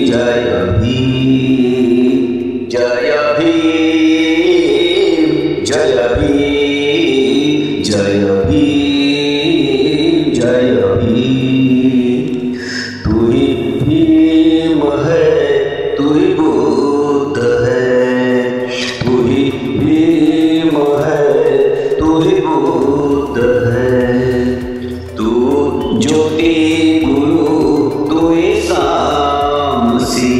जय भीम, जय भीम, जय भीम, जय भीम, जय भीम। तू ही भीम है, तू ही बुद्ध है, तू ही भीम है, तू ही बुद्ध है। तू ज्योति गुरु, तू ही सामसी,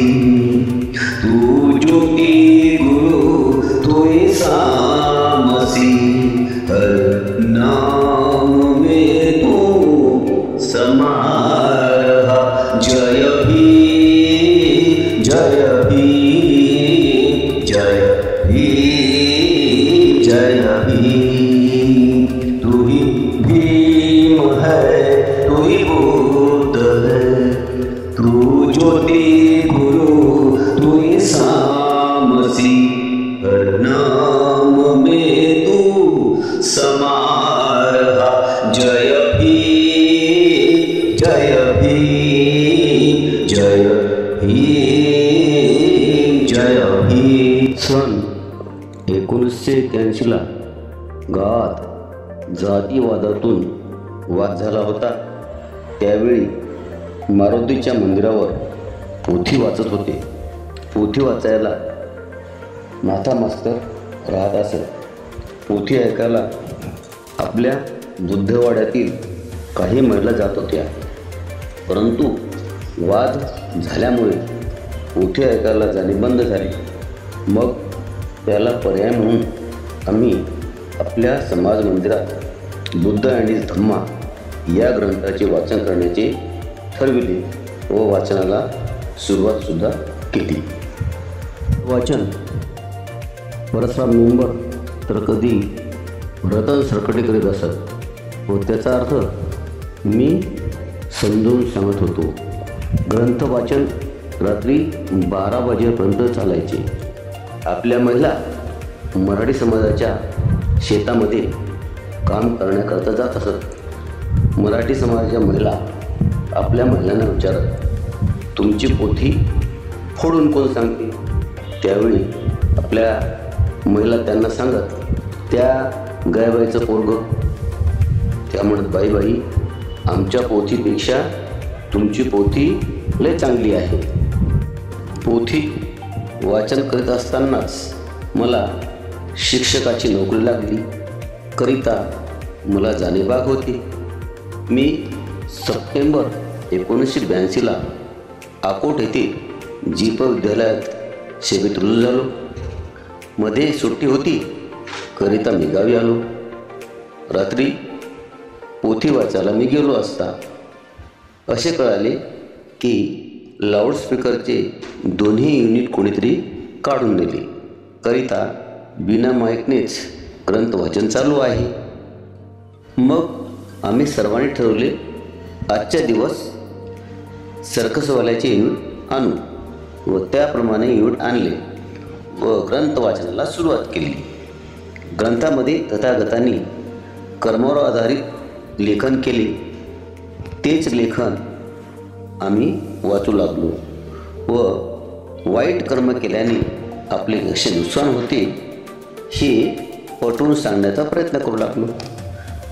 तू ज्योति गुरु, तू ही सामसी। हर नाम में तू समाया। जय भीम, जय भीम, जय भीम, जय भीम। तू ही भीम है, तू ही बुद्ध है, तू ज्योति गुरु, तू ही सामसी। हर नाम में तू समाया। जय भीम, जय भीम, जय भीम, जय भीम। सन 1981ला गावात जातीवादातून वाद झाला होता। त्यावेळी मारुतीच्या मंदिरावर पोथी वाचत होते। पोथी वाचायला नाथा मास्तर राहत असत। पोथी ऐकायला आपल्या बुद्धवाड्यातील काही महिला जात होत्या, परंतु वाद झाल्यामुळे पोथी ऐकायला जाणे बंद झाले। मग त्याला पर्याय म्हणून आम्ही आपल्या समाज मंदिरात बुद्ध आणि धम्मा या ग्रंथाचे वाचन करण्याचे ठरविले व वाचनाला सुरुवातसुद्धा केली। वाचन परसराम मेंबर तर कधी रतन सरकटे करीत असत व त्याचा अर्थ मी समजून सांगत होतो। ग्रंथ वाचन रात्री 12 वाजेपर्यंत चालायचे। आपल्या महिला मराठी समाजाच्या शेतामध्ये काम करण्याकरता जात असत। मराठी समाजाच्या महिला आपल्या महिलांना विचारत, तुमची पोथी फोडून कोण सांगते? त्यावेळी आपल्या महिला त्यांना सांगत, त्या गायबाईचं पोरगं। त्या म्हणत, बाई बाई, आमच्या पोथीपेक्षा तुमची पोथी लय चांगली आहे। पोथी वाचन करीत असतानाच मला शिक्षकाची नोकरी लागली करिता मला जाणीवभाग होती। मी सप्टेंबर 1982ला अकोट येथे जीप विद्यालयात सेवेत रुजू झालो। मध्ये सुट्टी होती करिता मी गावी आलो। रात्री पोथी वाचायला मी गेलो असता असे कळाले की लाऊडस्पीकरचे दोन्ही युनिट कोणीतरी काढून नेले करिता बिना माईकनेच ग्रंथ वाचन चालू आहे। मग आम्ही सर्वांनी ठरवले, आजच्या दिवस सर्कसवाल्याचे युनिट आणू व त्याप्रमाणे युनिट आणले व ग्रंथ वाचनाला सुरुवात केली। ग्रंथामध्ये तथागतांनी कर्मावर आधारित लेखन केले। तेच लेखन आम्ही वाचू लागलो व वाईट कर्म केल्याने आपले कसे नुकसान होते हे पटवून सांगण्याचा प्रयत्न करू लागलो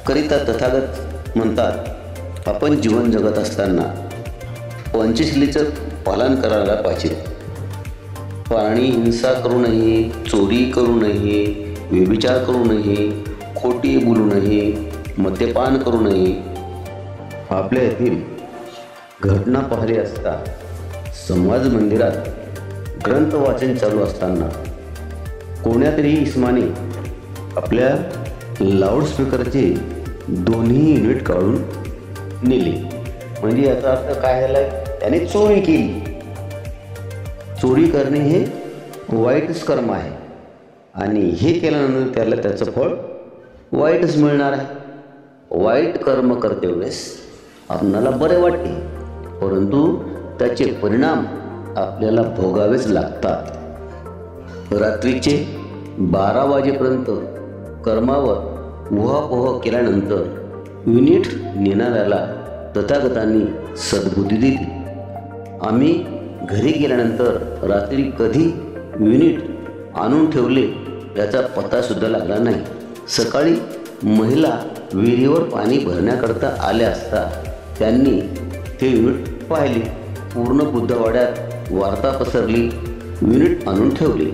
करिता तथागत म्हणतात, आपण जीवन जगत असताना पंचशीलीचं पालन करायला पाहिजे। प्राणी हिंसा करू नये, चोरी करू नये, व्यभिचार करू नये, खोटी बोलू नये, मद्यपान करू नये। आपल्या येथील घटना पाहिली असता समाज मंदिरात ग्रंथ वाचन चालू असताना कोण्यातरी इसमाने आपल्या लाऊडस्पीकरचे दोन्ही युनिट काढून नेले। म्हणजे याचा अर्थ काय झाला, त्याने चोरी केली। चोरी करणे हे वाईटच कर्म आहे आणि हे केल्यानंतर त्याला त्याचं फळ वाईटच मिळणार आहे। वाईट कर्म करते वेळेस आपणाला बरे वाटते, परंतु त्याचे परिणाम आपल्याला भोगावेच लागतात। रात्रीचे 12 वाजेपर्यंत कर्मावर उहापोह केल्यानंतर युनिट नेणाऱ्याला तथागतांनी सद्बुद्धी दिली आम्ही घरी गेल्यानंतर रात्री कधी युनिट आणून ठेवले याचा पत्तासुद्धा लागला नाही. सकाळी महिला विहिरीवर पाणी भरण्याकरता आल्या असता त्यांनी ते युनिट पाहिले. पूर्ण बुद्धवाड्यात वार्ता पसरली. युनिट आणून ठेवले.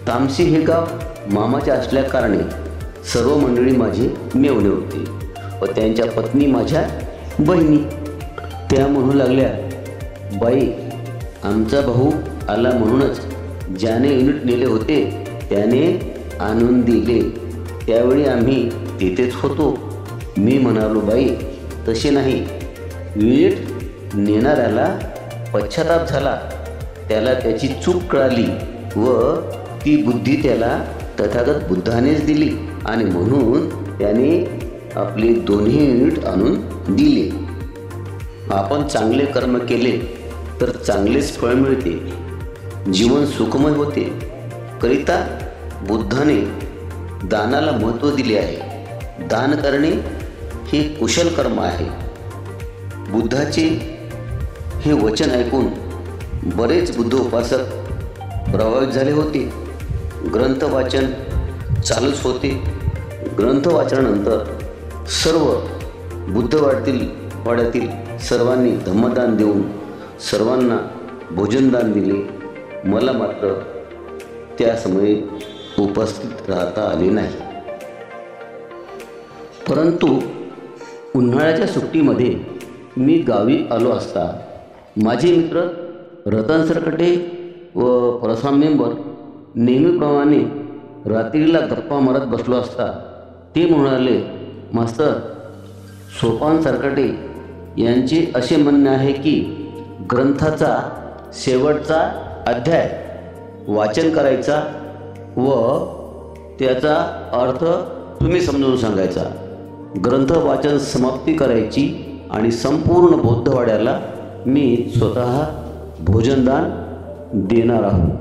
तामसी हे गाव मामाचे असल्याकारणे सर्व मंडळी माझे मेवणे होते व त्यांच्या पत्नी माझ्या बहिणी. त्या म्हणू लागल्या, बाई, आमचा भाऊ आला म्हणूनच ज्याने युनिट नेले होते त्याने आणून दिले. त्यावेळी आम्ही तिथेच होतो. मी म्हणालो, बाई, तसे नाही. युनिट नेणाऱ्याला पश्चाताप झाला. त्याला त्याची चूक कळाली व ती बुद्धी त्याला तथागत बुद्धानेच दिली आणि म्हणून त्याने आपले दोन्ही युनिट आणून दिले. आपण चांगले कर्म केले तर चांगलेच फळ मिळते. जीवन सुखमय होते. करिता बुद्धाने दानाला महत्त्व दिले आहे. दान करणे हे कुशल कर्म आहे. बुद्धाचे हे वचन ऐकून बरेच बुद्ध उपासक प्रभावित झाले होते. ग्रंथ वाचन चालूच होते. ग्रंथ वाचनानंतर सर्व बुद्धवाड्यातील सर्वांनी धम्मदान देऊन सर्वांना भोजनदान दिले. मला मात्र त्या समयी उपस्थित राहता आले नाही. परंतु उन्हाळ्याच्या सुट्टीमध्ये मी गावी आलो असता माझे मित्र रतन सरकटे व परसाम मेंबर नेहमीप्रमाणे रात्रीला गप्पा मारत बसलो असता ते म्हणाले, मास्तर, सोपान सरकटे यांचे असे म्हणणे आहे की ग्रंथाचा शेवटचा अध्याय वाचन करायचा व त्याचा अर्थ तुम्ही समजून सांगायचा. ग्रंथ वाचन समाप्ती करायची आणि संपूर्ण बौद्धवाड्याला मी स्वतः भोजनदान देणार आहोत,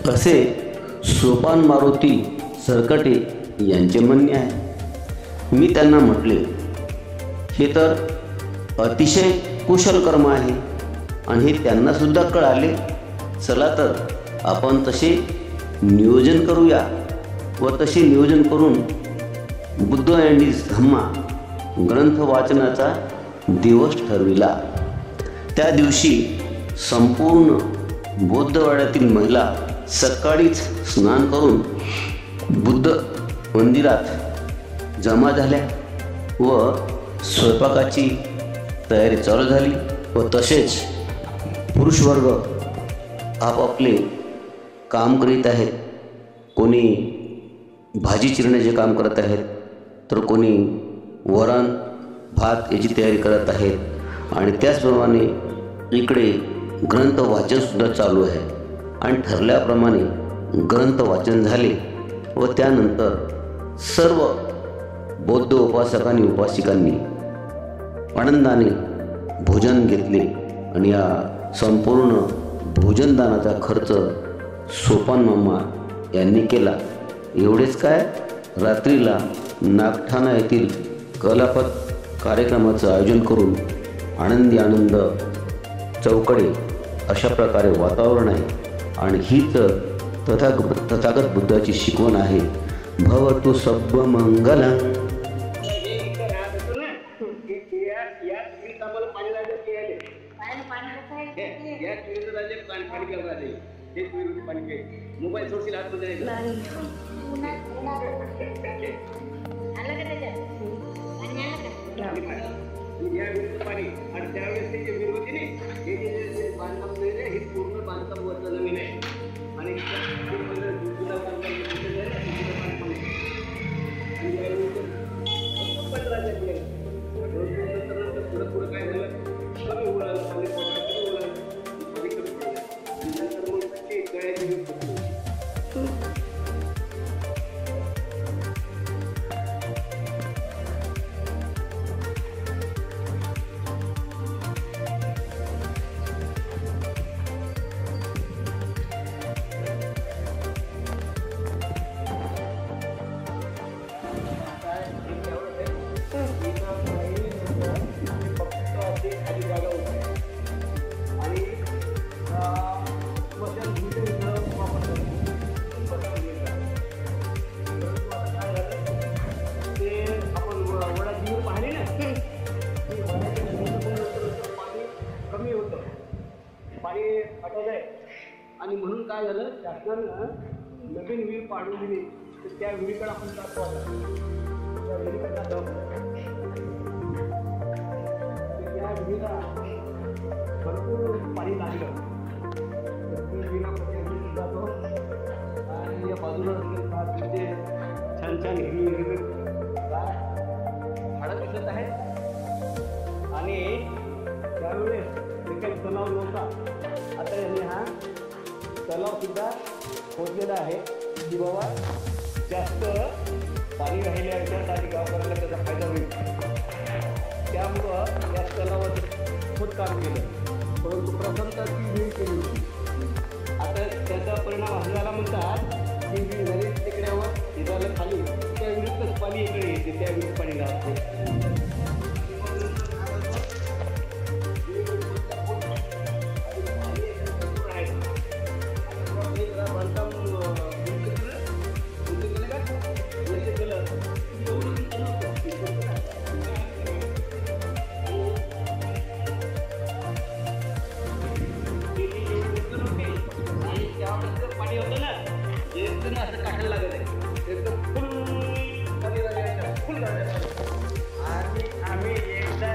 असे सोपान मारुती सरकटे यांचे म्हणणे आहे. मी त्यांना म्हटले, हे तर अतिशय कुशल कर्म आहे आणि हे त्यांनासुद्धा कळाले. चला तर आपण तसे नियोजन करूया व तसे नियोजन करून बुद्ध यांनी धम्मा ग्रंथ वाचनाचा दिवस ठरविला. त्या दिवशी संपूर्ण बौद्धवाड्यातील महिला सकाळीच स्नान करून बुद्ध मंदिरात जमा झाल्या व स्वयंपाकाची तयारी चालू झाली व तसेच पुरुषवर्ग आपापले काम करीत आहेत. कोणी भाजी चिरण्याचे काम करत आहेत तर कोणी वरण भात याची तयारी करत आहेत आणि त्याचप्रमाणे इकडे ग्रंथ वाचनसुद्धा चालू आहे. आणि ठरल्याप्रमाणे ग्रंथ वाचन झाले व त्यानंतर सर्व बौद्ध उपासकांनी उपासिकांनी आनंदाने भोजन घेतले आणि या संपूर्ण भोजनदानाचा खर्च सोपान मामा यांनी केला. एवढेच काय, रात्रीला नागठाणा येथील कलापथ कार्यक्रमाचं आयोजन करून आनंदी आनंद चौकडे अशा प्रकारे वातावरण आहे. आणि हीच तथागत बुद्धाची शिकवण आहे. भवतु सब्ब मंगल. मोबाईल सोडशील आतमध्ये या विहिरीचं पाणी आणि त्यावेळेस ते जे विहीर होती नाही, हे जे बांधकाम नवीन आहे, हे पूर्ण बांधकाम वरचं नवीन आहे आणि पुढं काय झालं, कमी उडालं पाणी, कमी उडालं पाणी, कमी पडलं नंतर मग ते गळ्याची पाणी आटवलंय आणि म्हणून काय झालं, शासनानं नवीन विहीर पाडून दिली. तर त्या विहिरीकडे आपण जातो. आता त्या विहिरीकडे जातो. त्या विहिरीला भरपूर पाणी लागलं. तर ती विहिरीला जातो आणि या बाजूला तिथे छान छान हिरवी झाडं दिसत आहेत. आणि त्यावेळेस जे काही तलाव नव्हता, आता यांनी हा तलाव सुद्धा खोदलेला आहे की बाबा जास्त पाणी राहिल्या याच्यासाठी गावकऱ्यांना त्याचा फायदा होईल. त्यामुळं या तलावाचं खोदकाम केलं. परंतु प्रथमतः ती विहीर केली होती. आता त्याचा परिणाम असा झाला म्हणतात की विहीर झाली टेकड्यावर हे झालं खाली, त्या विहिरीतच पाणी इकडे येते, त्या विहिरीत पाणी लागते. पाणी होतं ना, एकदम असं काढायला लागत आहे, एकदम फुल पाणी लागायचं, फुल लागायचं. आणि आम्ही एकदा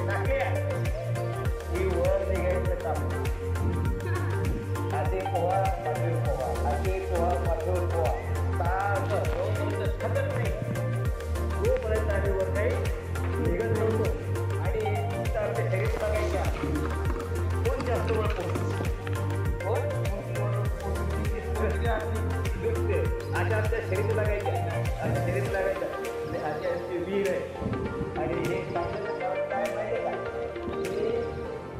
टाक्या ही वर निघायचं काम. असे पोहा पाठवून पोहा, असे पोहा पाठवून पोहा, तास खतच नाही. तोपर्यंत आम्ही वर काही निघत नव्हतो. आणि आमच्या शरीर बघायच्या कोण जास्त वर पोहोचतो, अशा आमच्या शरीर लागायच्या, अशा शरीर लागायच्या. अशी आमची विहीर आहे. आणि हे सांगण्याचं कारण काय माहिती आहे का, मी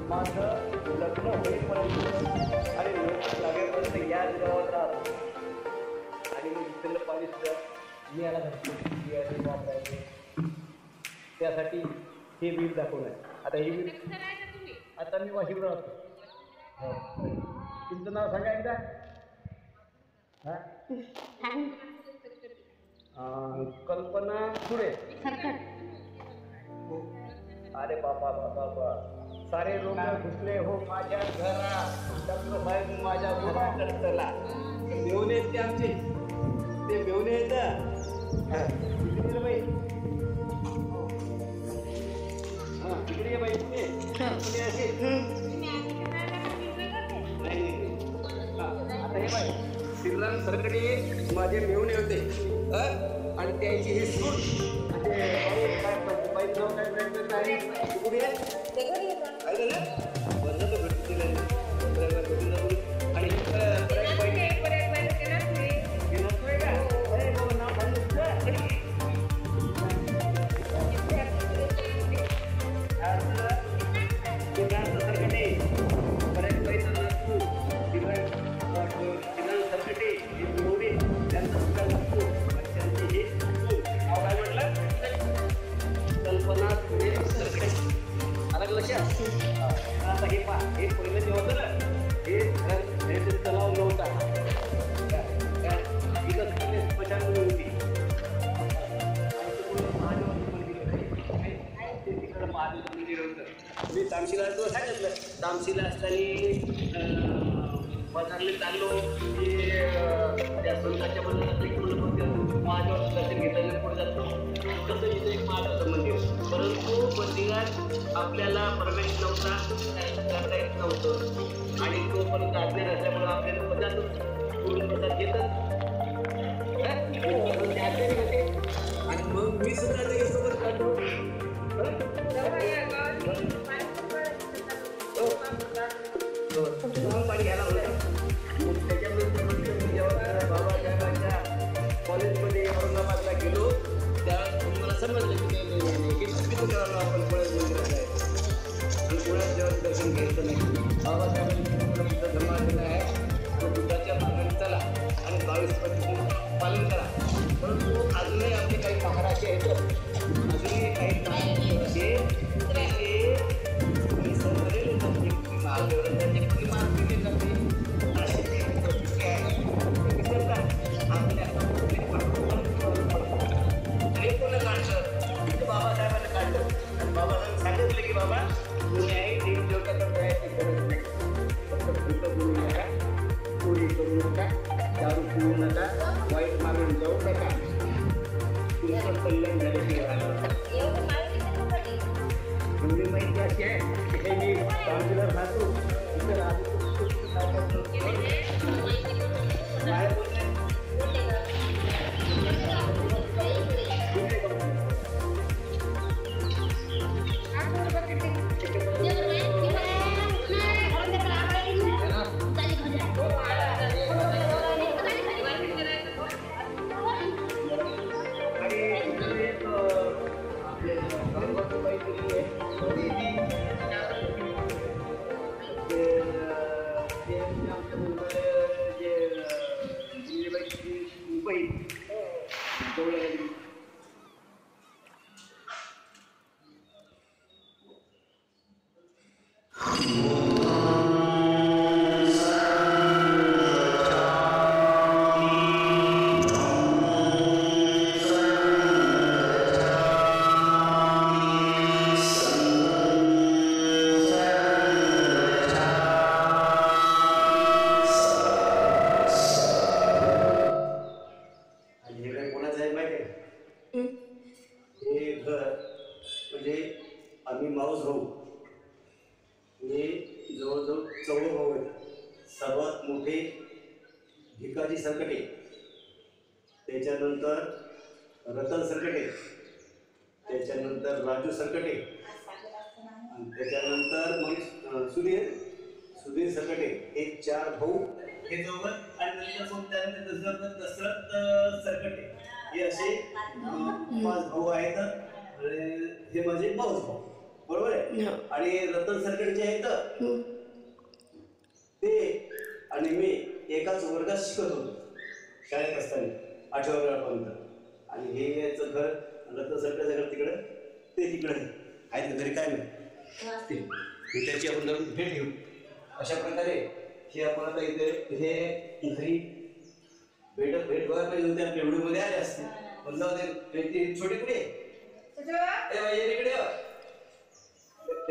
माझं लग्न होईपर्यंत आणि लोक लागेपर्यंत याच गावात राहतो. आणि मग इथलं पाणी सुद्धा यायला घालतो, वापरायचे. त्यासाठी हे विहीर दाखवलं आहे. आता ही विहीर, आता मी वाशिम राहतो. तुमचं नाव सांगा एकदा. कल्पना पुढे. अरे बाबा बाबा बा, सारे लोक घुसले हो माझ्या घरात. डॉक्टर साहेब माझ्या घराला मेवणे आहेत ते आमचे, ते मेवणे आहेत. तिकडे बाई, हां तिकडे बाई, पुणे पुणे असे. आता हे बाई श्रीराम सरकडे माझे मेवणे होते. आणि त्यांची ही सूट बाईच नाव काय प्रयत्न नाही कुठे काय झालं बंद तर भेटू दिलं आणि आता हे पहा, हे पहिलं जे होतं ना, हे तलाव नव्हता. स्मशानभूमी होती. महादेवाचं मंदिर आहे, ते तिकडं महादेवाचं मंदिर होतं. मी तामशीला तो सांगितलं, तामशीला असताना बाजारला चाललो की त्या संतांच्या महादेवाचं दर्शन घेताना पुढे जातो. तसं इथं एक महादेवाचं मंदिर, परंतु मंदिरात आपल्याला प्रवेश नव्हता, करता येत नव्हतं. आणि तोपर्यंत आज्ञा नसल्यामुळं आपल्याला पदार्थ पूर्ण प्रसाद घेतात होते. आणि मग मी सुद्धा त्याच्यासोबत काढतो. पाणी घ्यायला होतं. त्याच्यामुळे जेव्हा बाबासाहेबांच्या कॉलेजमध्ये औरंगाबादला गेलो त्यावेळेस मला समजलं की आपण पुण्यात मंदिरात आहे आणि पुण्यात जेव्हा दर्शन घ्यायचं नाही. बाबासाहेबांनी धर्म दिला आहे, बुद्धाच्या मार्गाने चला आणि 22 पद्धतीचं पालन करा. परंतु अजूनही आपले काही महाराष्ट्र येतं, अजूनही काही महाराष्ट्र बाबासाहेबांना काढलं आणि बाबासाहेब सांगितलं की बाबा तुम्ही आहे देव देवता करताय कल्याण झाल्याशिवाय राहणार. एवढी माहिती अशी आहे की हे मी कामगिरीला राहतो इथं राहतो काय करतो काय बोलते सर्वात मोठे भिकाजी संकटे, त्याच्यानंतर रतन संकटे, त्याच्यानंतर राजू संकटे, आणि त्याच्यानंतर मग सुधीर संकटे. हे 4 भाऊ हे दोघं, आणि नंतर मग त्यानंतर दशरथ संकटे. हे असे 5 भाऊ आहेत. हे माझे माऊस भाऊ, बरोबर आहे. आणि रतन संकटे जे आहेत ते आणि मी एकाच वर्गात शिकत होतो शाळेत असताना 8व्या वर्गापर्यंत. आणि हे याचं घर रतन संकटेचं घर तिकडं, ते तिकडे आहेत घरी काय नाही. मी त्याची आपण भेट घेऊ. अशा प्रकारे हे आपण आता इथे हे घरी भेट व्हायला पाहिजे होते. आपल्या व्हिडिओमध्ये आले असते पण जाऊ दे. छोटी कुठे इकडे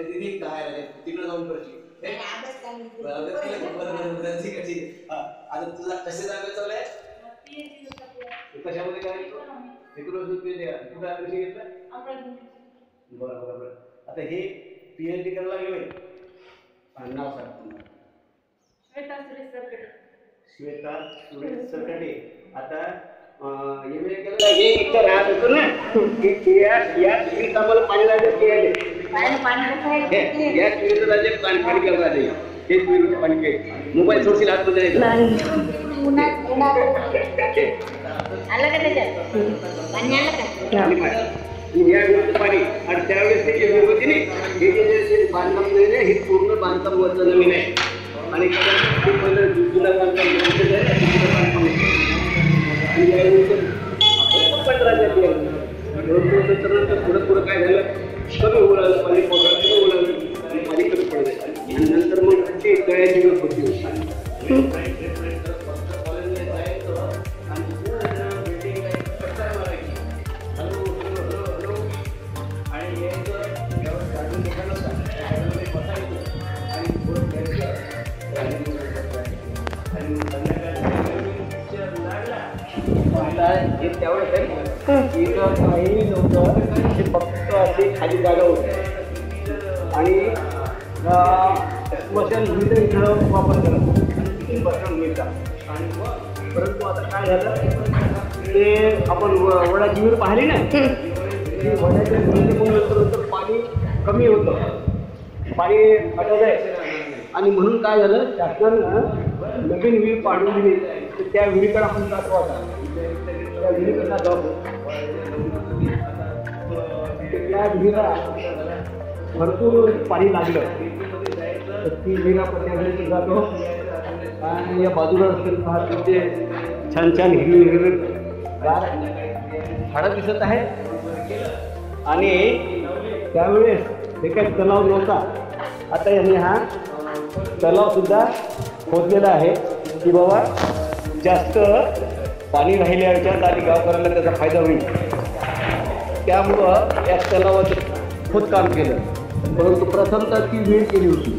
दिदी काय तिकडे जाऊन करची. ठीक आहे. आता तुझा कसे जागा चाललाय कशामध्ये करायचो बरोबर. आता हे PhD करायला गेलोय. नाव सांग. श्वेता सुरेश सरकटे. आता MA केलं हे इथं राहत होतो ना. या स्वीट आम्हाला पाणी लागत या स्वीट राजे पाणी केलं राजे. हे स्वीट पाणी काय मोबाईल सोडशील हात मध्ये आलं का त्याच्यात पाणी आलं का या पाणी. आणि त्यावेळेस ते जे होती नाही हे जे बांधकाम नाही हे पूर्ण बांधकाम वरचं नवीन आहे. आणि जुना बांधकाम पुढं पुढं काय झालं कमी होऊ लागलं पाणी कमी होऊ लागलं आणि पाणी कमी पडलं. आणि नंतर मग ते तळ्याची गरज होती. त्यावेळेस काही नव्हतं हे फक्त अशी खाली जागा होती. आणि स्मशानभूमीचा इथं वापर करत स्मशानभूमीचा. आणि परंतु आता काय झालं ते आपण वडाची विहीर पाहिली ना की वडाच्या विहिरीनंतर पाणी कमी होतं, पाणी अटत आहे. आणि म्हणून काय झालं शासनानं नवीन विहीर पाडून दिली. तर त्या विहिरीकडे आपण जातो. आता त्या विहिरीकडे जातो. त्या विहिरीला भरपूर पाणी लागलं तर ती विहीर आपण त्या विहिरीकडे जातो. आणि या बाजूला असतील तिथे छान छान हिरवी हिरवी गार झाडं दिसत आहेत. आणि त्यावेळेस हे काही तलाव नव्हता. आता यांनी हा तलावसुद्धा खोदलेला आहे की बाबा जास्त पाणी राहिल्या याच्यात आणि गावकऱ्यांना त्याचा फायदा होईल. त्यामुळं या तलावाचं खोदकाम केलं. परंतु प्रथमतः ती विहीर केली होती.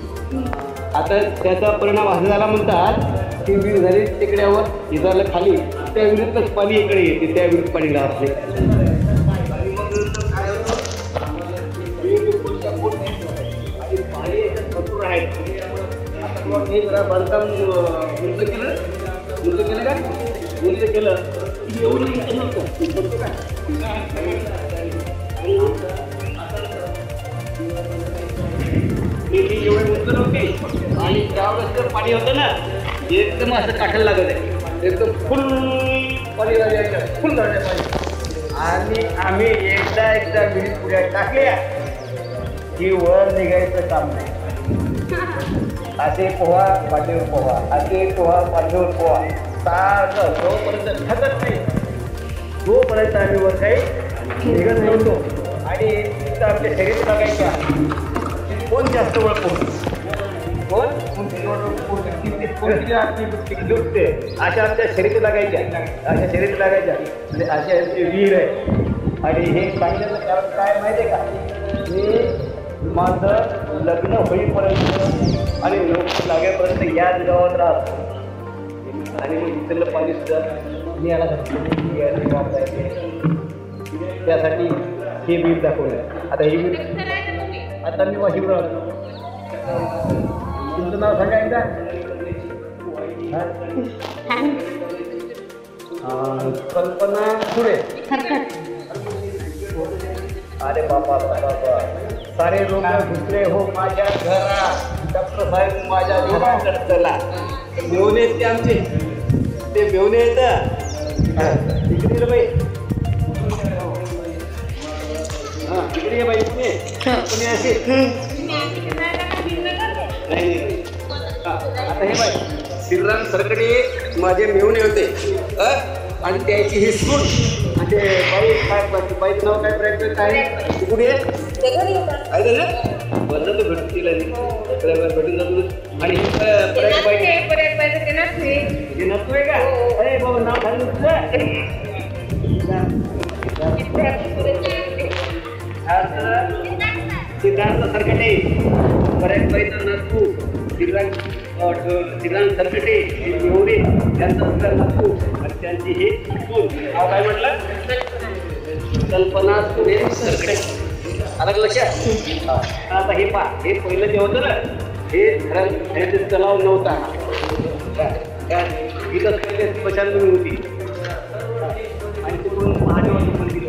आता त्याचा परिणाम असा झाला म्हणतात की विहीर झाली टेकड्यावर हे झालं खाली. त्या विहिरीतच पाणी इकडे येते, त्या विहिरीत पाणी राहत नाही. माहिती. आता तुला हे जरा बांधकाम उंच केलं का उंच केलं की एवढं उंच नव्हतं बघतो का एवढे उंच नव्हते आणि त्यावेळेस जर पाणी होतं ना एकदम असं काठायला लागत आहे एकदम फुल पाणी लागायचं फुल झालं पाणी आणि आम्ही एकदा विहिरीत पुढ्या टाकल्या की वर निघायचं काम नाही. असे पोहा पाठीवर पोहा असे पोहा पाठीवर पोहा सारखं जोपर्यंत थकत नाही तोपर्यंत आम्ही वर काही निघत नव्हतो. आणि तिथं आपल्या शरीर लागायच्या कोण जास्त वेळ कोण दुखते अशा आमच्या शरीर लागायच्या म्हणजे अशा विहीर आहे. आणि हे सांगितलं कारण काय माहिती आहे का मी माझं लग्न होईपर्यंत आणि लोक लागेपर्यंत याच गावात राहतो आणि मग इथलं पाणी सुद्धा मी याला वापरायचे त्यासाठी हे विहीर दाखवलं. आता ही विहीर आता मी वाशिम राहतो. तुमचं नाव सांगा एकदा. कल्पना सुरे. अरे बाबा सारे लोक घुसले हो माझ्या घरात. डॉक्टर साहेब माझ्या घराकडे चला. मेवणे आहेत ते आमचे ते मेवणे आहेत तिकडे बाई हां तिकडे ये बाई पुणे असे नाही. आता हे बाई श्रीराम सरकडे माझे मेवणे होते आणि त्याची ही सून आणि ते बाई काय बाईचं नाव काय प्रयत्न काय कुठे आहे ना बदल तर भेटतील भेटून जातो. आणि हे नसतो आहे का अरे बाबा नाव झालं सिद्धार्थ सरकटे बऱ्याच बाईचं नसतो. श्रीराम सरकटे हे मेवणे त्यांचा सुद्धा नसतो आणि त्यांची हे नाव काय म्हटलं कल्पना सुरे सरकटे. आता लक्षात. आता हे पहा हे पहिलं जे होतं ना हे तलाव नव्हता इथं पहिले स्मशानभूमी होती आणि तिकडून महादेवाचं मंदिर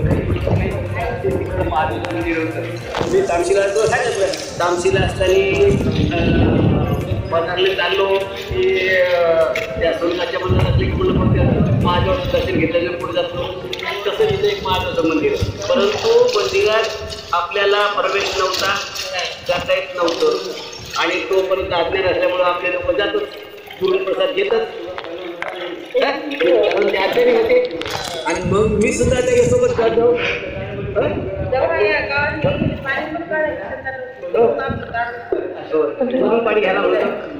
होतं. मी तामशीला सांगितलं तामशीला असताना बाजारला चाललो की त्या सोनकाच्या मंदिरात असले की म्हणलं महादेवाचं दर्शन घेतल्यानं पुढे जातो. तसं इथं एक महादेवाचं मंदिर परंतु मंदिरात आपल्याला प्रवेश नव्हता जाता येत नव्हतं आणि तोपर्यंत आज्ञा नसल्यामुळं आपले लोक जातच पूर्णप्रसाद घेतच ते आचार्य होते. आणि मग मी सुद्धा त्याच्यासोबत जातो पाणी घ्यायला होतं.